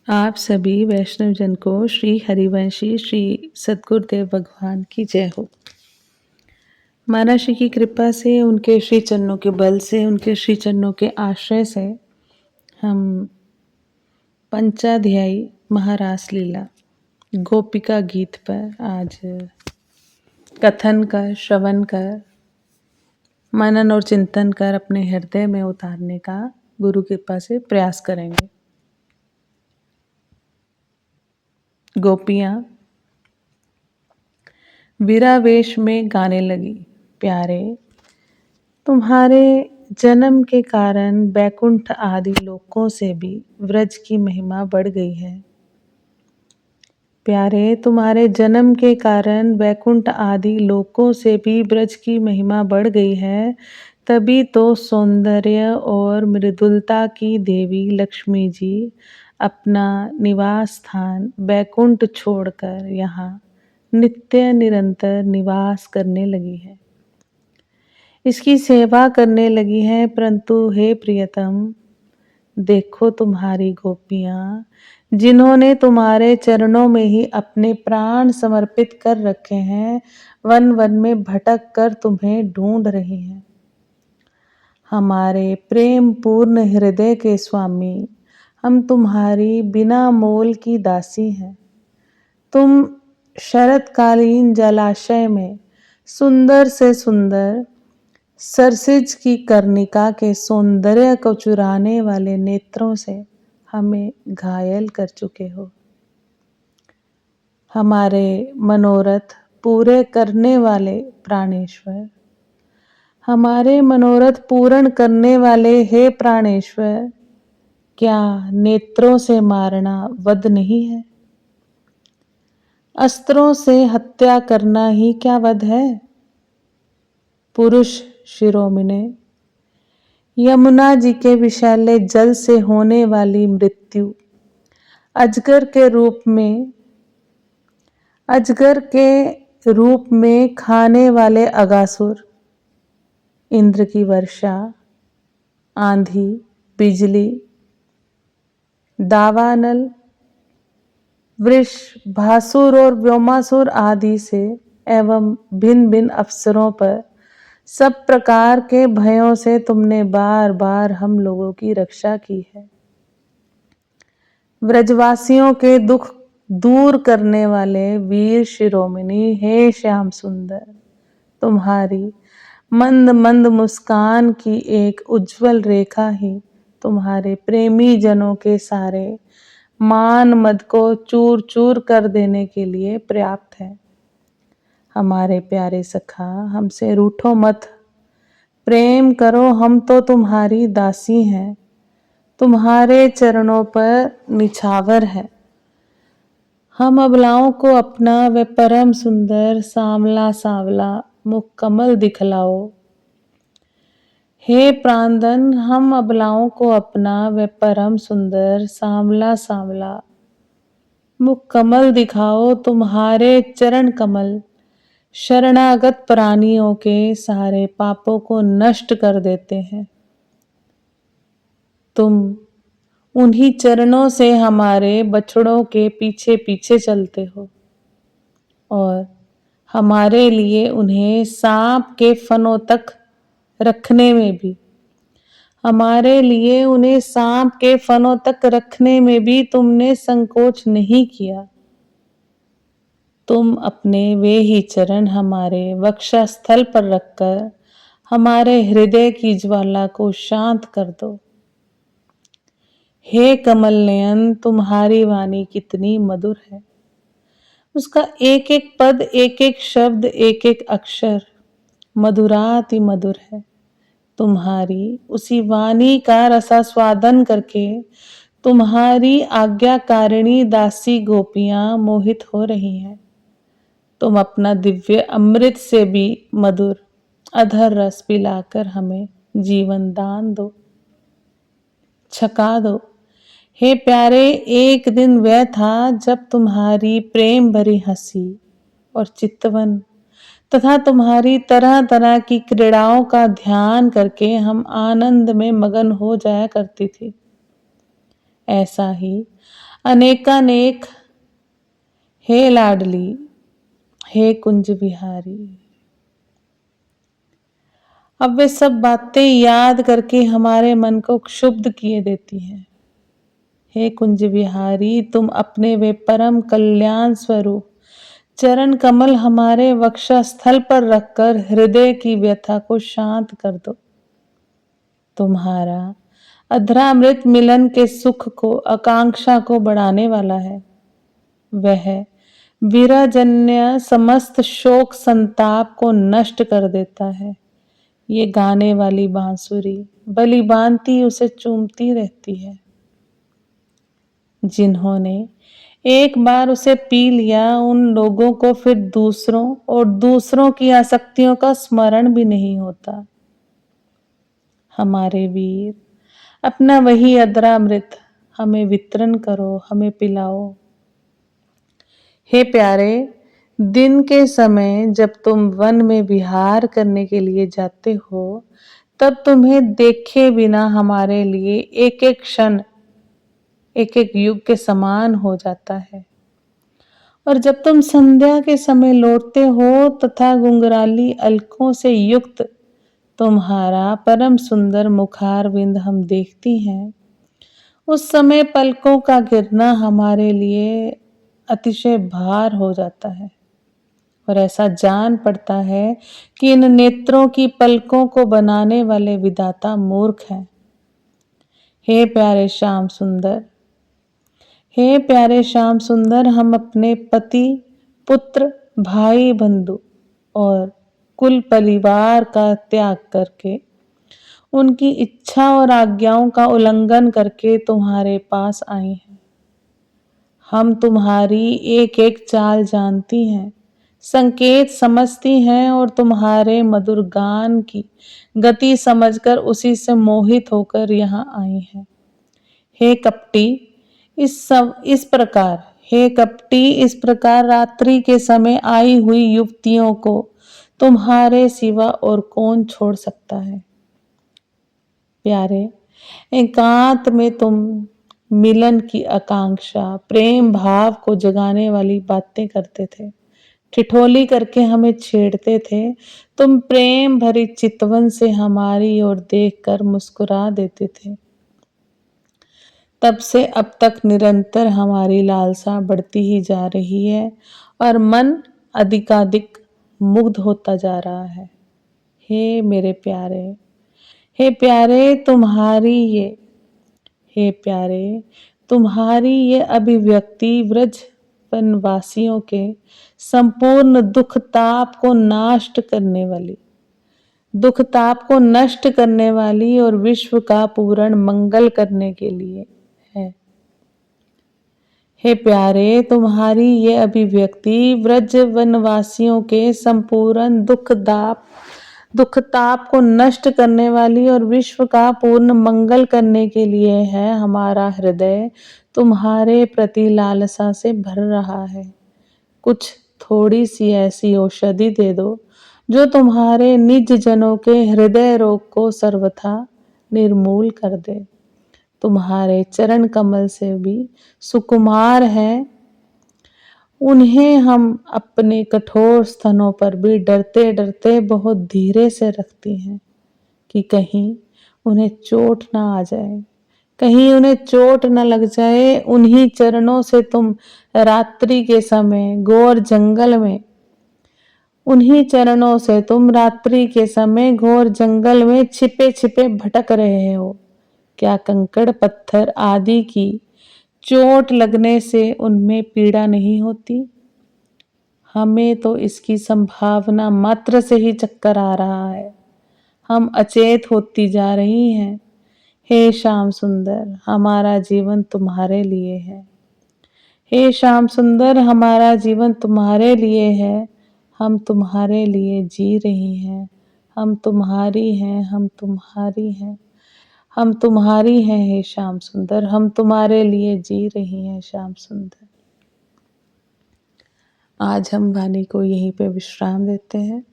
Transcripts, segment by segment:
आप सभी वैष्णव जन को श्री हरिवंशी श्री सद्गुरुदेव भगवान की जय हो। महाराज श्री की कृपा से, उनके श्री चरणों के बल से, उनके श्री चरणों के आश्रय से हम पंचाध्यायी महारास लीला गोपिका गीत पर आज कथन कर, श्रवण कर, मनन और चिंतन कर अपने हृदय में उतारने का गुरु कृपा से प्रयास करेंगे। गोपियाँ वीरावेश में गाने लगी, प्यारे तुम्हारे जन्म के कारण बैकुंठ आदि लोकों से भी व्रज की महिमा बढ़ गई है। प्यारे तुम्हारे जन्म के कारण बैकुंठ आदि लोकों से भी ब्रज की महिमा बढ़ गई है। तभी तो सौंदर्य और मृदुलता की देवी लक्ष्मी जी अपना निवास स्थान बैकुंठ छोड़कर यहाँ नित्य निरंतर निवास करने लगी है, इसकी सेवा करने लगी है। परंतु हे प्रियतम, देखो तुम्हारी गोपियाँ जिन्होंने तुम्हारे चरणों में ही अपने प्राण समर्पित कर रखे हैं, वन वन में भटक कर तुम्हें ढूंढ रही हैं। हमारे प्रेम पूर्ण हृदय के स्वामी, हम तुम्हारी बिना मोल की दासी हैं। तुम शरतकालीन जलाशय में सुंदर से सुंदर सरसिज की कर्णिका के सौंदर्य को चुराने वाले नेत्रों से हमें घायल कर चुके हो। हमारे मनोरथ पूरे करने वाले प्राणेश्वर, हमारे मनोरथ पूर्ण करने वाले हे प्राणेश्वर, क्या नेत्रों से मारना वध नहीं है? अस्त्रों से हत्या करना ही क्या वध है? पुरुष शिरोमणे, यमुना जी के विषैले जल से होने वाली मृत्यु, अजगर के रूप में खाने वाले अगासुर, इंद्र की वर्षा, आंधी, बिजली, दावानल, वृष, भासुर और व्योमासुर आदि से एवं भिन्न भिन्न अवसरों पर सब प्रकार के भयों से तुमने बार बार हम लोगों की रक्षा की है। व्रजवासियों के दुख दूर करने वाले वीर शिरोमणि, हे श्याम सुंदर, तुम्हारी मंद मंद मुस्कान की एक उज्जवल रेखा ही तुम्हारे प्रेमी जनों के सारे मान मद को चूर चूर कर देने के लिए पर्याप्त है। हमारे प्यारे सखा, हमसे रूठो मत, प्रेम करो, हम तो तुम्हारी दासी हैं, तुम्हारे चरणों पर निछावर है। हम अबलाओं को अपना वह परम सुंदर सांवला सांवला मुख कमल दिखलाओ। हे प्राणधन, हम अबलाओं को अपना वह परम सुंदर सांवला सांवला मुख कमल दिखाओ। तुम्हारे चरण कमल शरणागत प्राणियों के सारे पापों को नष्ट कर देते हैं। तुम उन्हीं चरणों से हमारे बछड़ों के पीछे पीछे चलते हो और हमारे लिए उन्हें सांप के फनों तक रखने में भी तुमने संकोच नहीं किया। तुम अपने वे ही चरण हमारे वक्षस्थल पर रखकर हमारे हृदय की ज्वाला को शांत कर दो। हे कमल नयन, तुम्हारी वाणी कितनी मधुर है, उसका एक एक पद, एक एक शब्द, एक एक अक्षर मधुराति मधुर है। तुम्हारी उसी वाणी का रसास्वादन करके तुम्हारी आज्ञाकारिणी दासी गोपियां मोहित हो रही हैं। तुम अपना दिव्य अमृत से भी मधुर अधर रस पिलाकर हमें जीवन दान दो, छका दो। हे प्यारे, एक दिन वह था जब तुम्हारी प्रेम भरी हंसी और चितवन तथा तुम्हारी तरह तरह की क्रीड़ाओं का ध्यान करके हम आनंद में मगन हो जाया करती थी। ऐसा ही अनेकानेक हे लाडली, हे कुंज विहारी। अब वे सब बातें याद करके हमारे मन को क्षुब्ध किए देती हैं। हे कुंज विहारी, तुम अपने वे परम कल्याण स्वरूप चरण कमल हमारे वक्षस्थल पर रखकर हृदय की व्यथा को शांत कर दो। तुम्हारा अधरामृत मिलन के सुख को, आकांक्षा को बढ़ाने वाला है। वह विरहजन्य समस्त शोक संताप को नष्ट कर देता है। ये गाने वाली बांसुरी बलि भांति उसे चूमती रहती है। जिन्होंने एक बार उसे पी लिया, उन लोगों को फिर दूसरों और दूसरों की आसक्तियों का स्मरण भी नहीं होता। हमारे वीर, अपना वही अधरामृत हमें वितरण करो, हमें पिलाओ। हे प्यारे, दिन के समय जब तुम वन में विहार करने के लिए जाते हो, तब तुम्हें देखे बिना हमारे लिए एक एक क्षण एक एक युग के समान हो जाता है। और जब तुम संध्या के समय लौटते हो तथा घुंघराली अलकों से युक्त तुम्हारा परम सुंदर मुखारविंद हम देखती हैं, उस समय पलकों का गिरना हमारे लिए अतिशय भार हो जाता है और ऐसा जान पड़ता है कि इन नेत्रों की पलकों को बनाने वाले विधाता मूर्ख हैं। हे प्यारे श्याम सुंदर, हे प्यारे श्याम सुंदर, हम अपने पति, पुत्र, भाई, बंधु और कुल परिवार का त्याग करके, उनकी इच्छा और आज्ञाओं का उल्लंघन करके तुम्हारे पास आए हैं। हम तुम्हारी एक एक चाल जानती हैं, संकेत समझती हैं और तुम्हारे मधुर गान की गति समझकर उसी से मोहित होकर यहाँ आई हैं। हे कपटी, इस प्रकार रात्रि के समय आई हुई युवतियों को तुम्हारे सिवा और कौन छोड़ सकता है। प्यारे, एकांत में तुम मिलन की आकांक्षा, प्रेम भाव को जगाने वाली बातें करते थे, ठिठोली करके हमें छेड़ते थे। तुम प्रेम भरी चितवन से हमारी ओर देखकर मुस्कुरा देते थे। तब से अब तक निरंतर हमारी लालसा बढ़ती ही जा रही है और मन अधिकाधिक मुग्ध होता जा रहा है। हे मेरे प्यारे, हे प्यारे, तुम्हारी ये अभिव्यक्ति व्रज वनवासियों के संपूर्ण दुख ताप को नष्ट करने वाली और विश्व का पूर्ण मंगल करने के लिए है। हे प्यारे, तुम्हारी ये अभिव्यक्ति व्रज वनवासियों के संपूर्ण दुख ताप को नष्ट करने वाली और विश्व का पूर्ण मंगल करने के लिए है। हमारा हृदय तुम्हारे प्रति लालसा से भर रहा है। कुछ थोड़ी सी ऐसी औषधि दे दो जो तुम्हारे निज जनों के हृदय रोग को सर्वथा निर्मूल कर दे। तुम्हारे चरण कमल से भी सुकुमार हैं, उन्हें हम अपने कठोर स्तनों पर भी डरते डरते बहुत धीरे से रखती हैं कि कहीं उन्हें चोट ना आ जाए, कहीं उन्हें चोट न लग जाए। उन्हीं चरणों से तुम रात्रि के समय घोर जंगल में छिपे छिपे भटक रहे हो। क्या कंकड़ पत्थर आदि की चोट लगने से उनमें पीड़ा नहीं होती? हमें तो इसकी संभावना मात्र से ही चक्कर आ रहा है। हम अचेत होती जा रही हैं। हे श्याम सुंदर, हमारा जीवन तुम्हारे लिए है। हे श्याम सुंदर, हमारा जीवन तुम्हारे लिए है। हम तुम्हारे लिए जी रही हैं। हम तुम्हारी हैं, हम तुम्हारी हैं, हम तुम्हारी हैं। हे श्याम सुंदर, हम तुम्हारे लिए जी रही हैं। श्याम सुंदर, आज हम वाणी को यहीं पे विश्राम देते हैं।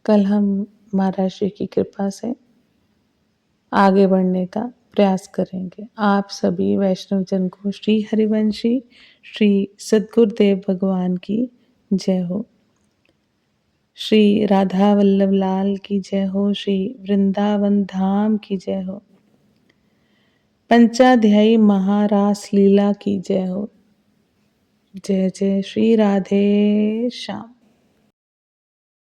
कल हम महाराज श्री की कृपा से आगे बढ़ने का प्रयास करेंगे। आप सभी वैष्णव जन को श्री हरिवंशी श्री सद्गुरुदेव भगवान की जय हो। श्री राधा वल्लभ लाल की जय हो। श्री वृंदावन धाम की जय हो। पंचाध्यायी महारास लीला की जय हो। जय जय श्री राधे श्याम।